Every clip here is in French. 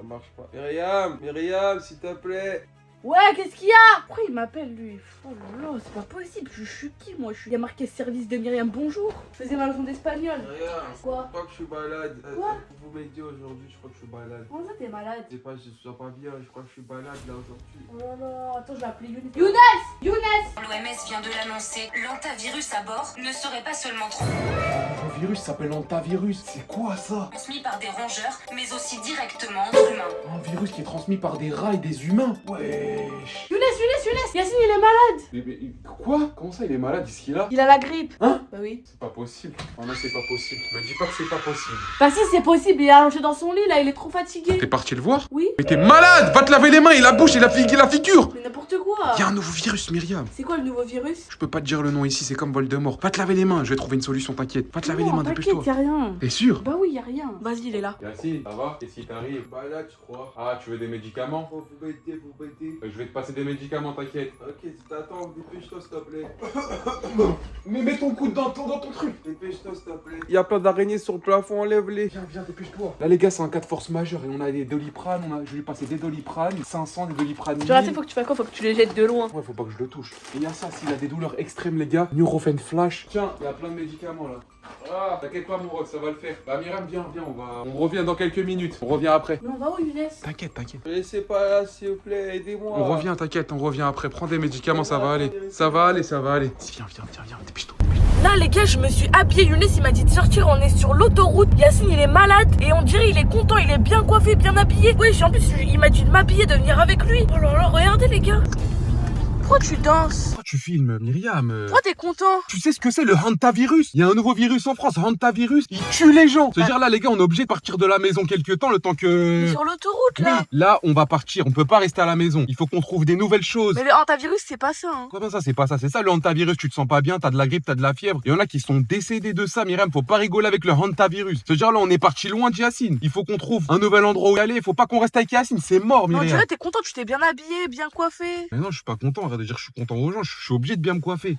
Ça marche pas. Myriam, s'il te plaît. Ouais, qu'est-ce qu'il y a? Pourquoi il m'appelle lui? Oh là là, c'est pas possible. Je suis qui moi? Il y a marqué service de Myriam, bonjour. Je faisais ma leçon d'espagnol. Myriam, Quoi? je crois que je suis malade. Quoi? Vous m'aider aujourd'hui, je crois que je suis malade. Comment ça t'es malade? Je sais pas, je me sens pas bien, je crois que je suis malade là aujourd'hui. Oh là là, attends, je vais appeler Younes. Younes! L'OMS vient de l'annoncer, l'antavirus à bord ne serait pas seulement Le virus s'appelle antavirus. C'est quoi ça? transmis par des rongeurs, mais aussi directement entre humains. Un virus qui est transmis par des rats et des humains. Wesh. Younes! Yacine, il est malade! Quoi? Comment ça il est malade? Est-ce qu'il a? Il a la grippe. Hein? Bah oui. C'est pas possible. Oh non, c'est pas possible. Me dis pas que c'est pas possible. Bah si, c'est possible, il est allongé dans son lit là, il est trop fatigué. T'es parti le voir? Oui? Mais t'es malade! Va te laver les mains et la bouche et la figure! Mais n'importe quoi. Y'a un nouveau virus, Myriam. C'est quoi le nouveau virus? Je peux pas te dire le nom ici, c'est comme Voldemort. Va te laver les mains, je vais trouver une solution, t'inquiète. Va te laver les mains, dépêche-toi. T'inquiète, y'a rien. T'es sûr? Bah oui, y'a rien. Vas-y, il est là. Yacine, ça va? Qu'est-ce qui t'arrive? Malade, je crois. Ah, tu veux des médicaments? Oh, vous m'aider. Je vais te passer des médicaments, t'inquiète. Ok, t'attends, dépêche-toi s'il te plaît. Mais mets ton coude dans ton truc. Dépêche-toi s'il te plaît. Il y a plein d'araignées sur le plafond, enlève-les. Viens, dépêche-toi. Là, les gars, c'est un cas de force majeure et on a des Doliprane. Je vais lui passer des Doliprane, 500, des Doliprane 1000. Tu vois, faut que tu fasses quoi? Faut que tu les jettes de loin. Ouais, faut pas que je le touche. Et il y a ça, s'il a des douleurs extrêmes, les gars. Nurofen Flash. Tiens, il y a plein de médicaments là. Ah, t'inquiète pas, mon Rock, ça va le faire. Bah, Myriam, viens, on revient dans quelques minutes. On revient après. Mais on va où, Younes? T'inquiète. Ne laissez pas là, s'il vous plaît, aidez-moi. On revient, t'inquiète, on revient après. Prends des médicaments, ça va aller. Ça va aller. Viens, dépêche-toi. Là, les gars, je me suis habillée. Younes, il m'a dit de sortir. On est sur l'autoroute. Yacine, il est malade. Et on dirait il est content. Il est bien coiffé, bien habillé. Oui, en plus, il m'a dit de m'habiller, de venir avec lui. Oh là là, regardez, les gars. Pourquoi tu danses? Pourquoi tu filmes, Myriam? Pourquoi t'es content? Tu sais ce que c'est le hantavirus? Il y a un nouveau virus en France, hantavirus. Il tue les gens. C'est-à-dire là, les gars, on est obligé de partir de la maison quelque temps, le temps que... Sur l'autoroute, là. Oui, là, on va partir. On peut pas rester à la maison. Il faut qu'on trouve des nouvelles choses. Mais le hantavirus, c'est pas ça, hein. Comment ça, c'est pas ça? C'est ça le hantavirus. Tu te sens pas bien, t'as de la grippe, t'as de la fièvre. Il y en a qui sont décédés de ça, Myriam. Faut pas rigoler avec le hantavirus. C'est-à-dire là, on est parti loin de Yacine. Il faut qu'on trouve un nouvel endroit où y aller. Il faut pas qu'on reste avec Yacine. C'est mort, On Myriam. dirait t'es content, tu t'es bien habillé, bien coiffé. Mais non, je suis pas content. Arrête de dire que je suis content aux gens. Je suis obligé de bien me coiffer.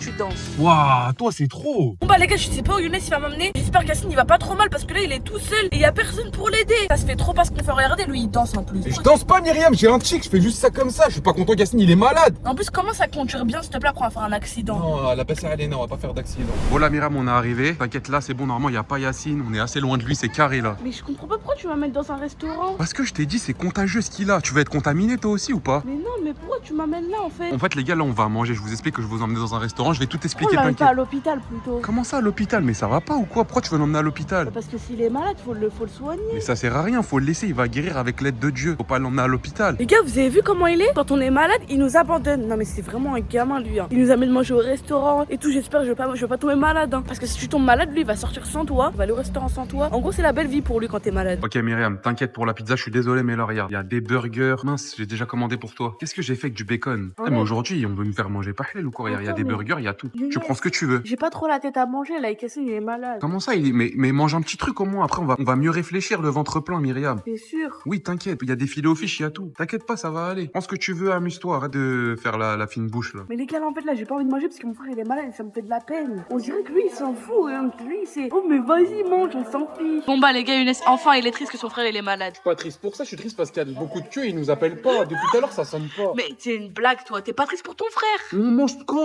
Tu danses. Waouh, toi, c'est trop. Bon bah les gars, je sais pas où Younes il va m'amener. J'espère qu'Yacine il va pas trop mal parce que là il est tout seul et il y a personne pour l'aider. Ça se fait trop pas ce qu'on fait. Regardez, lui il danse en plus. Mais je danse pas, Myriam. J'ai un tic. Je fais juste ça comme ça. Je suis pas content qu'Yacine, il est malade. En plus, comment ça conduire bien, s'il te plaît, après on va faire un accident. Non, la passer à Léna, on va pas faire d'accident. Bon là Myriam, on est arrivé. T'inquiète là, c'est bon, normalement il y a pas Yacine, on est assez loin de lui, c'est carré là. Mais je comprends pas pourquoi tu m'amènes dans un restaurant. Parce que je t'ai dit, c'est contagieux ce qu'il a. Tu vas être contaminé toi aussi ou pas? Mais non, mais pourquoi tu m'amènes là en fait? En fait les gars, là on va manger. Je vous explique que je vous emmène dans un restaurant. Je vais tout Pourquoi expliquer, on l'amène pas à t'inquiète. l'hôpital plutôt? Comment ça à l'hôpital? Mais ça va pas ou quoi? Pourquoi tu veux l'emmener à l'hôpital? Parce que s'il est malade, faut le soigner. Mais ça sert à rien, faut le laisser, il va guérir avec l'aide de Dieu. Faut pas l'emmener à l'hôpital. Les gars, vous avez vu comment il est? Quand on est malade, il nous abandonne. Non mais c'est vraiment un gamin lui, hein. Il nous amène manger au restaurant et tout. J'espère que je vais pas tomber malade, hein. Parce que si tu tombes malade, lui il va sortir sans toi. Il va aller au restaurant sans toi. En gros, c'est la belle vie pour lui quand t'es malade. Ok Myriam, t'inquiète pour la pizza, je suis désolé mais là regarde, il y a des burgers. Mince, j'ai déjà commandé pour toi. Qu'est-ce que j'ai fait avec du bacon? Ah Ah, mais ouais. aujourd'hui, on veut me faire manger pas halal ou quoi? Il y a Attends, des mais- burgers, il y a tout. Younes. Tu prends ce que tu veux. J'ai pas trop la tête à manger là, et Yacine il est malade. Comment ça, mais mange un petit truc au moins. Après, on va mieux réfléchir le ventre plein, Myriam. T'es sûr? Oui, t'inquiète, il y a des filets aux fiches, il y a tout. T'inquiète pas, ça va aller. Prends ce que tu veux, amuse-toi, arrête de faire la fine bouche là. Mais les gars, là, en fait, là, j'ai pas envie de manger parce que mon frère il est malade et ça me fait de la peine. On dirait que lui, il s'en fout. Hein. Lui, c'est oh, mais vas-y, mange, on s'en fiche. Bon, bah, les gars, Younes, enfin, il est triste que son frère il est malade. Je suis pas triste pour ça, je suis triste parce qu'il y a beaucoup de queues et ils nous appellent pas. Depuis tout à l'heure, ça sonne pas. Mais c'est une blague, toi. T'es pas triste pour ton frère? On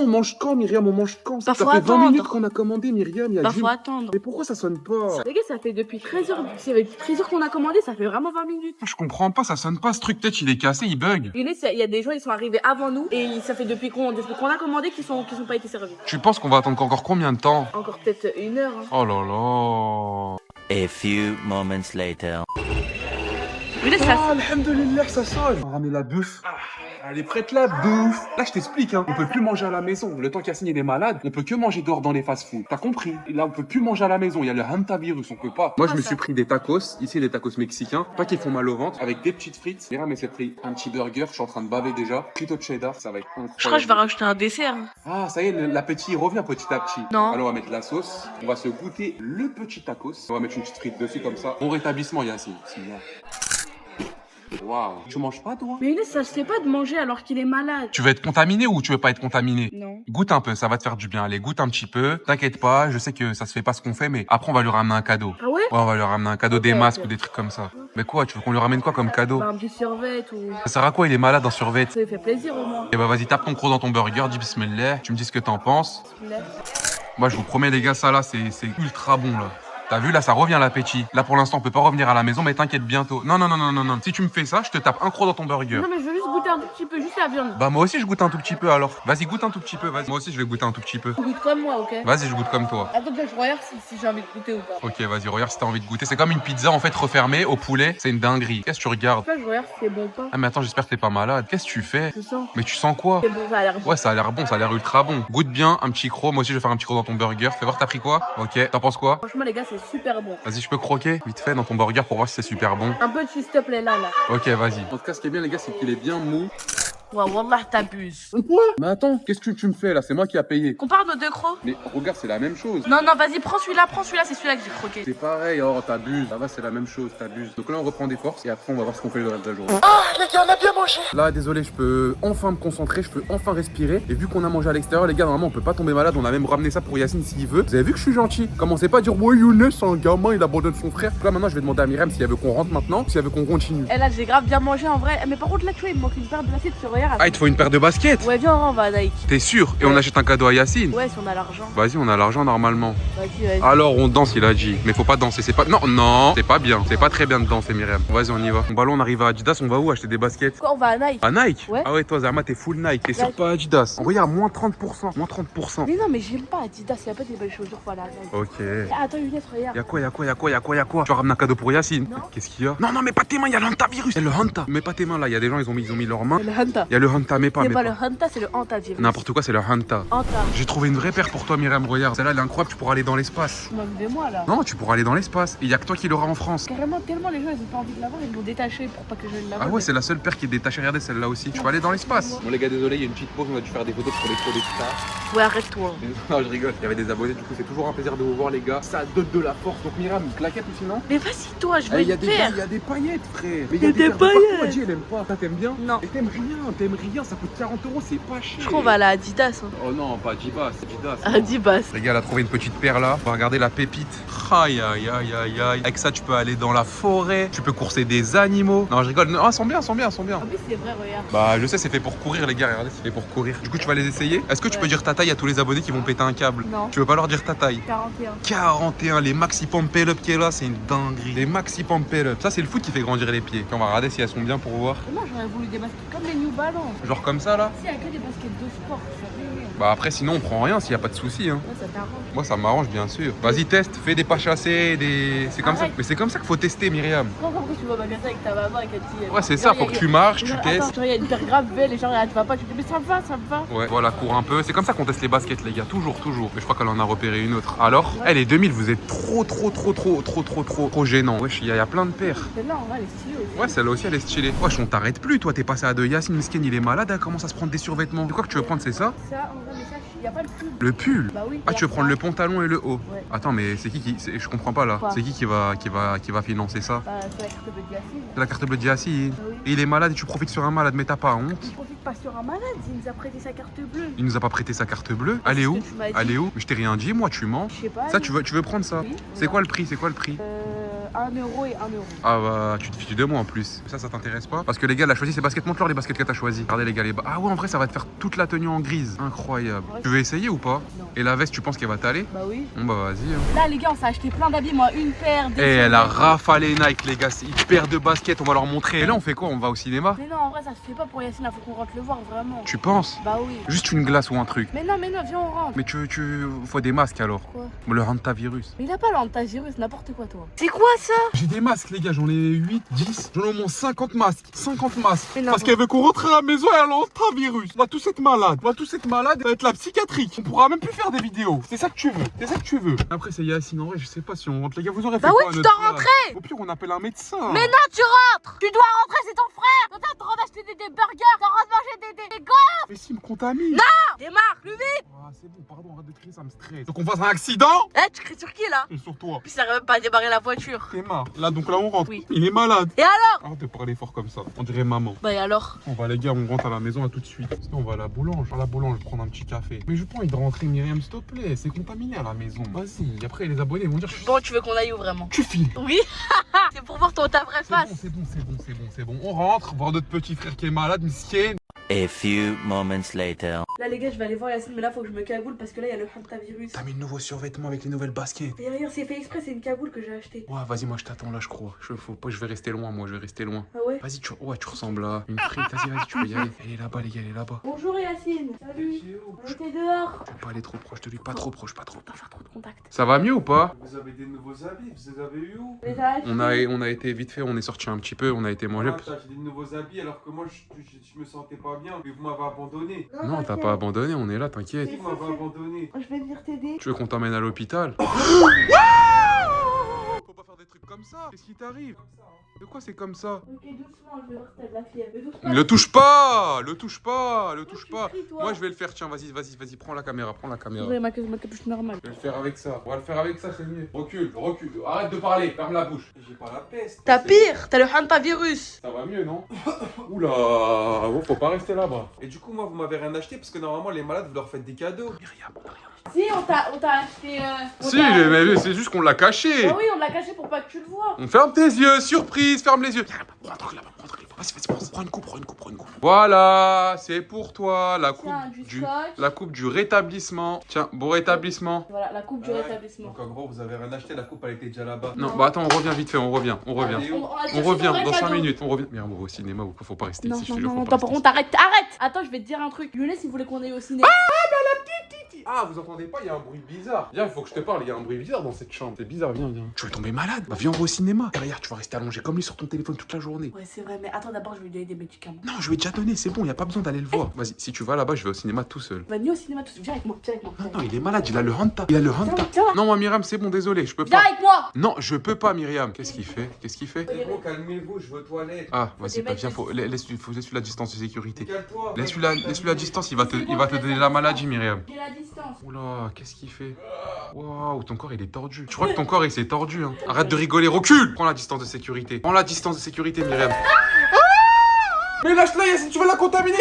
mange quand, Myriam, on mange quand? Bah, Ça faut fait 20 attendre. minutes qu'on a commandé, Myriam. Il y a Bah, Jules. faut attendre. Mais pourquoi ça sonne pas? Les gars, ça fait depuis 13h. C'est avec 13h qu'on a commandé, ça fait vraiment 20 minutes. Je comprends pas, ça sonne pas ce truc. Peut-être il est cassé, il bug. Younes, il y a des gens, ils sont arrivés avant nous et ça fait depuis qu'on a commandé qu'ils sont pas été servis. Tu penses qu'on va attendre encore combien de temps? Encore peut-être 1 heure. Hein. Oh là là. A few moments later. Younes, ça. Ah, alhamdoulilah, ça sonne. On ramène la bouffe. Elle est prête la bouffe. Là, je t'explique, hein. On peut plus manger à la maison. Le temps qu'Yacine il est malade, on peut que manger dehors dans les fast-food. T'as compris? Et là, on peut plus manger à la maison. Il y a le hantavirus, on peut pas. Moi, je me suis pris des tacos. Ici, les tacos mexicains. Pas qu'ils font mal au ventre. Avec des petites frites. Myriam, elle s'est pris un petit burger. Je suis en train de baver déjà. Frito de cheddar, ça va être incroyable. Je crois que je vais rajouter un dessert. Ah, ça y est, l'appétit revient petit à petit. Non. Alors, on va mettre la sauce. On va se goûter le petit tacos. On va mettre une petite frite dessus comme ça. Bon rétablissement, Yacine. Bismillah. Waouh. Tu manges pas, toi? Mais Younes, ça se fait pas de manger alors qu'il est malade. Tu veux être contaminé ou tu veux pas être contaminé? Non. Goûte un peu, ça va te faire du bien. Allez, goûte un petit peu. T'inquiète pas, je sais que ça se fait pas ce qu'on fait, mais après on va lui ramener un cadeau. Ah ouais? Ouais, on va lui ramener un cadeau, des Ok, masques ok. ou des trucs comme ça. Mais quoi, tu veux qu'on lui ramène quoi comme cadeau? Bah, un petit survêt ou. Ça sert à quoi, il est malade en survêt? Ça lui fait plaisir au moins. Et bah vas-y, tape ton croc dans ton burger, dis bismillah, tu me dis ce que t'en penses. Moi je vous promets les gars, ça là c'est ultra bon là. T'as vu là, ça revient l'appétit. Là pour l'instant on peut pas revenir à la maison, mais t'inquiète bientôt. Non. Si tu me fais ça, je te tape un croc dans ton burger. Non mais je veux juste goûter un tout petit peu, juste la viande. Bah moi aussi je goûte un tout petit peu alors. Vas-y goûte un tout petit peu, vas-y. Moi aussi je vais goûter un tout petit peu. Goûte comme moi, ok? Vas-y je goûte comme toi. Attends que je regarde si j'ai envie de goûter ou pas. Ok vas-y regarde si t'as envie de goûter. C'est comme une pizza en fait refermée au poulet. C'est une dinguerie. Qu'est-ce que tu regardes? Je regarde si c'est bon ou pas. Ah mais attends j'espère que t'es pas malade. Qu'est-ce que tu fais? Je sens. Mais tu sens quoi? C'est bon, ça a l'air bon. Ouais ça a l'air bon, ça a l'air ultra bon. Goûte bien un petit croc. Moi aussi je vais faire un petit croc dans ton burger. Fais voir t'as pris quoi? Ok, t'en penses quoi? Franchement les gars, c'est super bon. Vas-y je peux croquer vite fait dans ton burger pour voir si c'est super bon. Un peu de s'il te plaît là. Ok vas-y. En tout cas ce qui est bien les gars c'est qu'il est bien mou. Ouais, wallah, t'abuses. Quoi? Mais attends, qu'est-ce que tu me fais là? C'est moi qui a payé. Compare nos deux crocs. Mais regarde, c'est la même chose. Non, vas-y, prends celui-là, c'est celui-là que j'ai croqué. C'est pareil, oh t'abuses. Ça va, c'est la même chose, t'abuses. Donc là on reprend des forces et après on va voir ce qu'on fait le reste de la journée. Ah, les gars, on a bien mangé. Là désolé, je peux enfin me concentrer, je peux enfin respirer. Et vu qu'on a mangé à l'extérieur, les gars, normalement on peut pas tomber malade. On a même ramené ça pour Yacine s'il veut. Vous avez vu que je suis gentil. Commencez pas à dire ouais Younes, c'est un gamin, il abandonne son frère. Donc là maintenant je vais demander à Myriam si elle veut qu'on rentre maintenant, si elle veut qu'on continue. Eh là, j'ai grave bien mangé en vrai. Mais par contre, là, tu vois, il me manque une paire de baskets sur regarde. Ah, il te faut une paire de baskets? Ouais, viens, on va à Nike. T'es sûr? Et on achète un cadeau à Yacine? Ouais, si on a l'argent. Vas-y, on a l'argent normalement. Vas-y. Alors on danse, il a dit. Mais faut pas danser, c'est pas. Non, c'est pas bien. C'est pas très bien de danser, Myriam. Vas-y, on y va. Bon, là, on arrive à Adidas, on va où acheter des baskets? Quoi, on va à Nike? À Nike? Ouais. Ah ouais, toi, Zerma, t'es full Nike. T'es sûr Nike. pas Adidas? Regarde, moins 30%. Moins 30%. Mais non, mais j'aime pas Adidas, il y a pas des belles chaussures, voilà. Nike. Ok. Attends, Younes, regarde. Y'a quoi? Tu vas ramener un cadeau pour Yacine? Non. Qu'est-ce qu'il y a? Non, mais pas tes mains, y'a l'hantavirus. C'est le hanta. Mets pas tes mains là, y'a des gens, ils ont mis leurs mains. C'est le Hanta. Y'a le hanta, mets pas, C'est mets pas pas. le Hanta, c'est le Hantavirus. N'importe quoi, c'est le hanta. Hanta. J'ai trouvé une vraie paire pour toi, Myriam. Regarde, celle-là, elle est incroyable. Tu pourras aller dans l'espace. Tu m'as vu de moi là. Non, tu pourras aller dans l'espace. Et y a que toi qui l'auras en France. Carrément, tellement les gens ils ont pas envie de l'avoir, ils l'ont détaché pour pas que je ne la Ah voie. ouais, c'est la seule paire qui est détachée. Regardez celle-là aussi. Tu peux aller dans l'espace. Bon les gars, désolé, il y a une petite pause. On a dû faire des photos pour les photos de stars. Ouais, arrête-toi. Non, je rigole. Il y avait des abonnés. Du coup, c'est toujours un plaisir de vous voir, les gars. Ça donne de la force. Donc Myriam, une claquette ou sinon? Mais vas-y, toi, je Eh, vais il y a le des faire. il y a des paillettes, frère. Mais Il y a des paires de partout. paillettes. Elle dit, elle aime pas. Ça t'aimes bien? Non. Et t'aimes rien. Ça coûte 40 €. C'est pas cher. Je crois qu'on va aller à Adidas. Hein. Oh non, pas Adidas, c'est Adidas. Adidas. Les gars, elle a trouvé une petite paire là. On va regarder la pépite. Aïe. Avec ça, tu peux aller dans la forêt. Tu peux courser des animaux. Non, je rigole. Non, elles sont bien. En plus, c'est vrai, regarde. Bah, je sais, c'est fait pour courir, les gars. Regardez, c'est fait pour courir. Du coup, tu vas les essayer. Est-ce que tu peux dire ta taille à tous les abonnés qui vont péter un câble? Non. Tu veux pas leur dire ta taille? 41. 41, les maxi pump up qui est là, c'est une dinguerie. Les maxi pump up. Ça, c'est le foot qui fait grandir les pieds. Et on va regarder si elles sont bien pour voir. Et moi, j'aurais voulu des baskets comme les New Balance. Genre comme ça là. Si, il y a que des baskets de sport, ça fait rire. Bah après, sinon, on prend rien s'il y a pas de souci. Hein. Ouais, ça t'arrange. Moi, ça m'arrange, bien sûr. Vas-y, teste. Fais des pas chassés, des. C'est comme ça. Arrête. Mais c'est comme ça qu'il faut tester, Myriam. Quand tu vas bagarrer avec ta maman et qu'elle dit. Ouais, c'est ça. Faut que tu marches, tu Genre, testes. Attends, il y a une paire grave belle et genre, elle te va pas, tu te dis, mais ça me va. Ouais, voilà, cours un peu. C'est comme ça qu'on teste les baskets, les gars. Toujours. Mais je crois qu'elle en a repéré une autre. Alors, elle est 2000, vous êtes trop gênant. Wesh, il y a plein de paires. Celle-là, en vrai, elle est stylée aussi. Ouais, celle-là aussi, elle est stylée. Wesh, on t'arrête plus, toi. T'es passé à deux. Yacine Miskin, il est malade. Elle commence à se prendre des survêtements. C'est quoi que tu veux prendre, c'est ça? Ça, en vrai, mais ça, il y a pas le pull. Le pull? Bah oui. Ah, tu veux prendre le pantalon et le haut? Ouais. Attends, mais c'est qui je comprends pas là. Quoi? C'est qui va financer ça? Bah, c'est la carte de Yacine. C'est la carte bleue de Yacine. Ah oui. Et il est malade et tu profites sur un malade, mais t'as pas honte? Il profite pas sur un malade, il nous a prêté sa carte bleue. Il nous a pas prêté sa carte bleue. C'est Elle est ce où? que tu m'as dit. Elle est où? Mais je t'ai rien dit, moi, tu mens. Je sais pas. Ça, tu veux prendre ça? Oui. C'est quoi le prix? 1 euro et 1 euro. Ah bah, tu te fiches de moi en plus. Ça t'intéresse pas? Parce que les gars, elle a choisi ses baskets. Montre-leur les baskets que t'as choisi. Regardez les gars, Ah ouais, en vrai, ça va te faire toute la tenue en grise. Incroyable. Ouais. Tu veux essayer ou pas? Non. Et la veste, tu penses qu'elle va t'aller? Bah oui. Bon bah vas-y. Hein. Là, les gars, on s'est acheté plein d'habits. Moi, une paire. Et elle a rafalé Nike, les gars. C'est une paire de baskets, on va leur montrer. Et là, on fait quoi? On va au cinéma? Mais non, en vrai, ça se fait pas pour Yacine. Là, faut qu'on rentre le voir vraiment. Tu penses? Bah oui. Juste une glace ou un truc. Mais non, viens, on rentre. Mais faut des masques alors. Quoi? Le hantavirus. Mais il a pas l'antavirus, n'importe quoi, toi. C'est quoi ça? J'ai des masques, les gars. J'en ai 8, 10. J'en ai au moins 50 masques. 50 masques. Mais non, Parce qu'elle veut qu'on rentre à la maison et elle a l'hantavirus. On va tous être malades. Ça va être la psychiatrique. On pourra même plus faire des vidéos. C'est ça que tu veux. Après, c'est Yacine. En vrai, je sais pas si on rentre. Les gars, vous aurez fait Bah quoi oui, à tu notre dois place? rentrer. Au pire, on appelle un médecin. Mais non, tu rentres. Tu dois rentrer, c'est ton frère. Toi, t'as le droit d'acheter des burgers. T'as le droit de manger des gants. Mais si, il me contamine. Démarre, plus vite. Ah, c'est bon, pardon, arrête de crier, ça me stresse. Donc on fasse un accident? Eh, tu cries sur qui, là? Et sur toi. Puis ça arrive même pas à démarrer la voiture. T'es marre. Là, donc là, on rentre. Oui. Il est malade. Et alors? Arrête de parler fort comme ça. On dirait maman. Bah et alors? On va les gars, on rentre à la maison à tout de suite. Sinon on va à la boulange. À la boulange, prendre un petit café. Mais je pas envie de rentrer, Myriam, s'il te plaît. C'est contaminé à la maison. Vas-y. Après les abonnés vont dire. Bon, tu veux qu'on aille où vraiment? Tu files. Oui. C'est pour voir ta vraie face. C'est bon. On rentre, voir notre petit frère qui est malade, miskin. A few moments later. Là les gars, je vais aller voir Yacine, mais là faut que je me cagoule parce que là il y a le hantavirus. T'as mis le nouveau survêtement avec les nouvelles baskets. Et regarde, c'est fait exprès, c'est une cagoule que j'ai acheté. Ouais, vas-y, moi je t'attends là, je crois. Je vais rester loin, moi, je vais rester loin. Ah ouais? Vas-y, tu ressembles à une frite. Vas-y, tu peux y aller. Elle est là-bas, les gars, elle est là-bas. Bonjour Yacine. Salut. On était dehors. Faut pas aller trop proche de lui, pas trop proche, pas trop. Pas faire trop de contact. Ça va mieux ou pas? Vous avez des nouveaux habits, vous les avez eu où? Les as achetés. On a été vite fait, on est sorti un petit peu, on a été manger. Ah, t'as acheté des nouveaux habits alors que moi je me sentais pas bien, mais vous m'avez abandonné. Non, t'as t'inquiète. pas abandonné, on est là, t'inquiète. Qui m'avait abandonné? Je vais venir t'aider. Tu veux qu'on t'emmène à l'hôpital? Faut pas faire des trucs comme ça. Qu'est-ce qui t'arrive? De quoi c'est comme ça? Ok, doucement, je vais voir si t'as de la fièvre. Mais doucement. Le touche pas! Le touche pas! Le touche tu pas! cries, toi. Moi je vais le faire, tiens, vas-y, prends la caméra, prends la caméra. Ouais, ma capuche normale. Je vais le faire avec ça. On va le faire avec ça, c'est mieux. Recule. Arrête de parler, ferme la bouche. J'ai pas la peste. T'as pire, t'as le hantavirus. Ça va mieux, non? Oula, faut pas rester là-bas. Et du coup, moi, vous m'avez rien acheté parce que normalement, les malades, vous leur faites des cadeaux. Myriam, on a rien. Si, on t'a acheté. Si, mais c'est juste qu'on l'a caché. Ah oui, on l'a caché pour pas que tu le vois. On ferme tes yeux, surprise, ferme les yeux. Prends un truc là-bas. Vas-y, prends une coupe. Voilà, c'est pour toi, Tiens, du scotch. la coupe du rétablissement. Tiens, bon rétablissement. Voilà, la coupe du Ouais. rétablissement. Donc en gros, vous avez rien acheté, la coupe elle était déjà là-bas. Non, bah attends, on revient vite fait, on revient. Allez, où? On revient dans 5 minutes, on revient. Mais on va au cinéma ou quoi, faut pas rester Non, ici, je non, te jure, non, faut non, pas par rester contre, arrête. Attends, je vais te dire un truc. Younes, il voulait qu'on aille au cinéma. Ah, vous entendez pas, il y a un bruit bizarre. Viens, il faut que je te parle, il y a un bruit bizarre dans cette chambre. C'est bizarre, viens. Tu vas tomber malade. Bah viens, on va au cinéma. Derrière, tu vas rester allongé comme lui sur ton téléphone toute la journée. Ouais, c'est vrai, mais attends, d'abord, je vais lui donner des médicaments. Non, je lui ai déjà donné, c'est bon, y a pas besoin d'aller le voir. Vas-y, si tu vas là-bas, je vais au cinéma tout seul. Va venir au cinéma tout de suite. Viens avec moi, viens avec moi. Non, il est malade, il a le hanta. Tiens. Non, moi, Myriam, c'est bon, désolé, je peux Viens pas. avec moi. Non, je peux pas, Myriam. Qu'est-ce qu'il fait C'est bon, calmez-vous, je veux aux toilettes. Ah, vas-y, des bah mecs viens, de- faut laisse-lui la distance de sécurité. Calme-toi. Laisse-lui la distance, il va te donner la maladie, Myriam. J'ai la distance. Oula, qu'est-ce qu'il fait? Waouh, ton corps il est tordu. Je crois que ton corps il s'est tordu. Hein. Arrête de rigoler, recule. Prends la distance de sécurité. Prends la distance de sécurité, Myriam. Mais lâche-la, Yacine, tu vas la contaminer.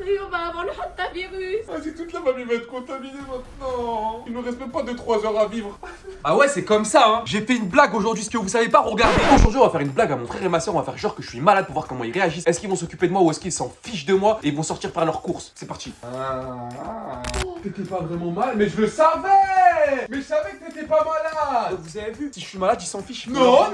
Et on va avoir le hantavirus. Vas-y, toute la famille va être contaminée maintenant. Il nous reste même pas 2-3 heures à vivre. Ah ouais, c'est comme ça, hein. J'ai fait une blague aujourd'hui, ce que vous savez pas, regardez. Aujourd'hui, on va faire une blague à mon frère et ma soeur, on va faire genre que je suis malade pour voir comment ils réagissent. Est-ce qu'ils vont s'occuper de moi ou est-ce qu'ils s'en fichent de moi et ils vont sortir faire leurs courses? C'est parti. T'étais pas vraiment mal, mais je le savais. Mais je savais que t'étais pas malade. Vous avez vu, si je suis malade, ils s'en fichent. Non.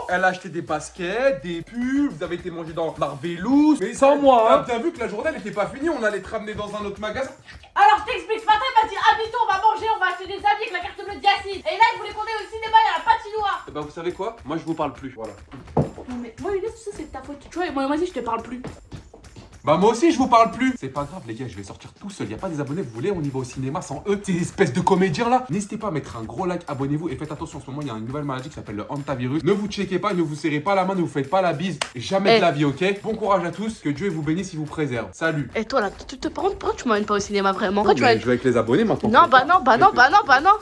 Elle a acheté des baskets, des pulls, vous avez été mangé dans Marvelous, Mais sans moi, T'as hein. bien vu que la journée elle était pas finie, on allait te ramener dans un autre magasin. Alors, je t'explique. Ce matin, il m'a dit habille-toi, on va manger, on va acheter des habits avec la carte bleue de Yacine. Et là, il voulait qu'on aille au cinéma et à la patinoire. Et bah, vous savez quoi? Moi, je vous parle plus. Voilà. Non, mais moi, Younes, tout ça, c'est de ta faute. Tu vois, moi aussi, je te parle plus. Bah moi aussi je vous parle plus. C'est pas grave, les gars, je vais sortir tout seul. Y a pas des abonnés, vous voulez, on y va au cinéma sans eux. Ces espèces de comédiens là. N'hésitez pas à mettre un gros like, abonnez-vous et faites attention en ce moment, il y a une nouvelle maladie qui s'appelle le hantavirus. Ne vous checkez pas, ne vous serrez pas la main, ne vous faites pas la bise, jamais de la vie, ok? Bon courage à tous, que Dieu vous bénisse, il vous préserve. Salut. Et toi, là, par contre, pourquoi tu m'emmènes pas au cinéma vraiment? Je vais avec les abonnés maintenant. Non, bah non.